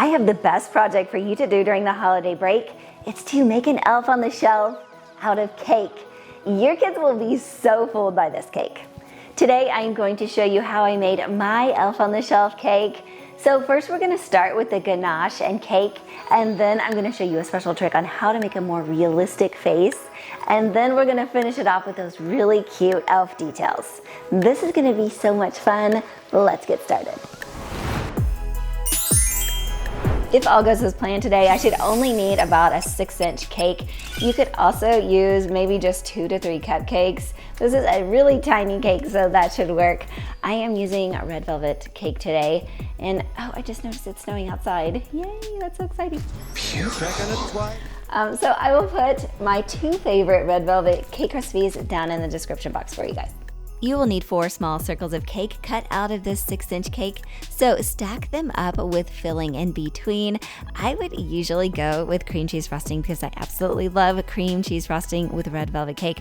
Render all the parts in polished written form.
I have the best project for you to do during the holiday break. It's to make an elf on the shelf out of cake. Your kids will be so fooled by this cake. Today, I'm going to show you how I made my elf on the shelf cake. So first we're gonna start with the ganache and cake, and then I'm gonna show you a special trick on how to make a more realistic face. And then we're gonna finish it off with those really cute elf details. This is gonna be so much fun. Let's get started. If all goes as planned today, I should only need about a 6-inch cake. You could also use maybe just 2 to 3 cupcakes. This is a really tiny cake, so that should work. I am using a red velvet cake today, and oh, I just noticed it's snowing outside. Yay, that's so exciting. So I will put my 2 favorite red velvet cake recipes down in the description box for you guys. You will need 4 small circles of cake cut out of this 6-inch cake, so stack them up with filling in between. I would usually go with cream cheese frosting because I absolutely love cream cheese frosting with red velvet cake.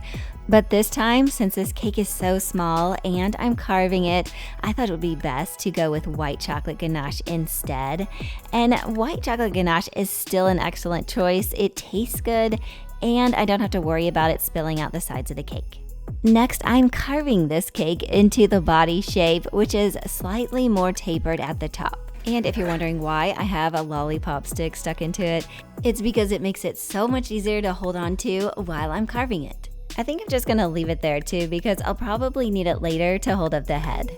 But this time, since this cake is so small and I'm carving it, I thought it would be best to go with white chocolate ganache instead. And white chocolate ganache is still an excellent choice. It tastes good, and I don't have to worry about it spilling out the sides of the cake. Next, I'm carving this cake into the body shape, which is slightly more tapered at the top. And if you're wondering why I have a lollipop stick stuck into it, it's because it makes it so much easier to hold on to while I'm carving it. I think I'm just gonna leave it there too because I'll probably need it later to hold up the head.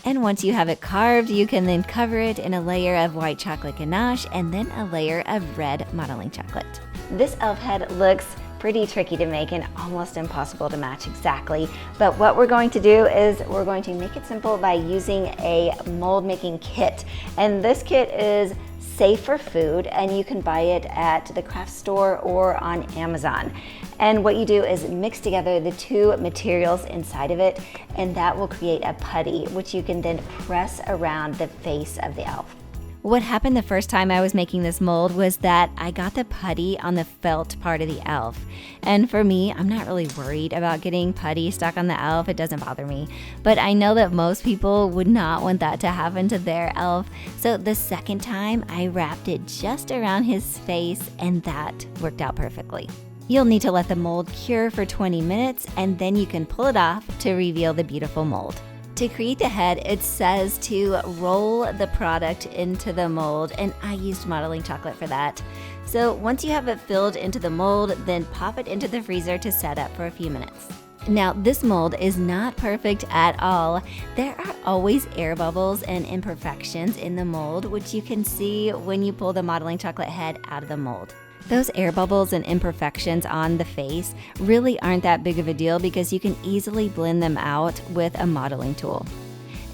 And once you have it carved, you can then cover it in a layer of white chocolate ganache and then a layer of red modeling chocolate. This elf head looks pretty tricky to make and almost impossible to match exactly, but what we're going to do is we're going to make it simple by using a mold making kit. And this kit is safe for food, and you can buy it at the craft store or on Amazon. And what you do is mix together the 2 materials inside of it, and that will create a putty, which you can then press around the face of the elf. What happened the first time I was making this mold was that I got the putty on the felt part of the elf. And for me, I'm not really worried about getting putty stuck on the elf. It doesn't bother me. But I know that most people would not want that to happen to their elf. So the second time, I wrapped it just around his face, and that worked out perfectly. You'll need to let the mold cure for 20 minutes, and then you can pull it off to reveal the beautiful mold. To create the head, it says to roll the product into the mold, and I used modeling chocolate for that. So once you have it filled into the mold, then pop it into the freezer to set up for a few minutes. Now, this mold is not perfect at all. There are always air bubbles and imperfections in the mold, which you can see when you pull the modeling chocolate head out of the mold. Those air bubbles and imperfections on the face really aren't that big of a deal because you can easily blend them out with a modeling tool.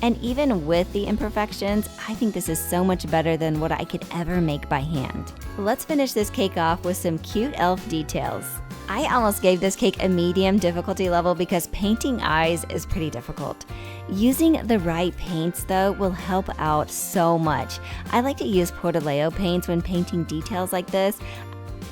And even with the imperfections, I think this is so much better than what I could ever make by hand. Let's finish this cake off with some cute elf details. I almost gave this cake a medium difficulty level because painting eyes is pretty difficult. Using the right paints though will help out so much. I like to use Portaleo paints when painting details like this.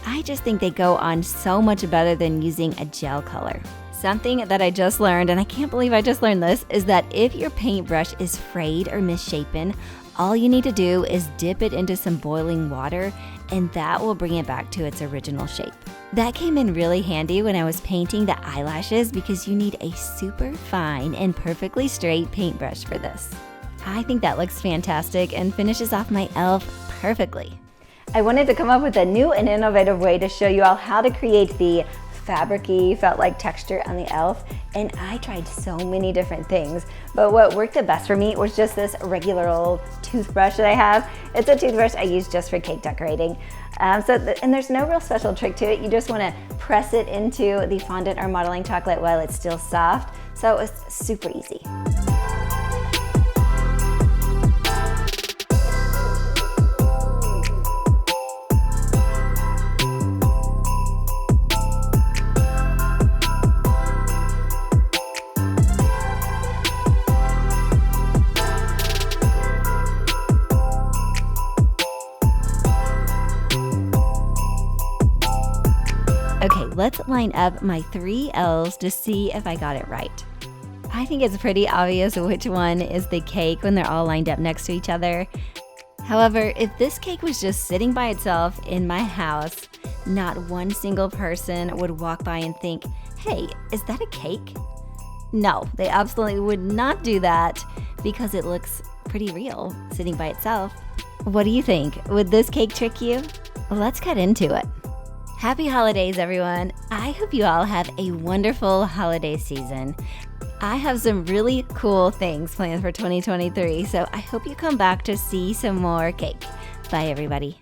I just think they go on so much better than using a gel color. Something that I just learned, and I can't believe I just learned this, is that if your paintbrush is frayed or misshapen, all you need to do is dip it into some boiling water, and that will bring it back to its original shape. That came in really handy when I was painting the eyelashes because you need a super fine and perfectly straight paintbrush for this. I think that looks fantastic and finishes off my elf perfectly. I wanted to come up with a new and innovative way to show you all how to create the fabric-y, felt-like texture on the elf, and I tried so many different things, but what worked the best for me was just this regular old toothbrush that I have. It's a toothbrush I use just for cake decorating. And there's no real special trick to it. You just want to press it into the fondant or modeling chocolate while it's still soft, so it's super easy. Okay, let's line up my 3 elves to see if I got it right. I think it's pretty obvious which one is the cake when they're all lined up next to each other. However, if this cake was just sitting by itself in my house, not one single person would walk by and think, hey, is that a cake? No, they absolutely would not do that because it looks pretty real sitting by itself. What do you think? Would this cake trick you? Let's get into it. Happy holidays, everyone. I hope you all have a wonderful holiday season. I have some really cool things planned for 2023, so I hope you come back to see some more cake. Bye, everybody.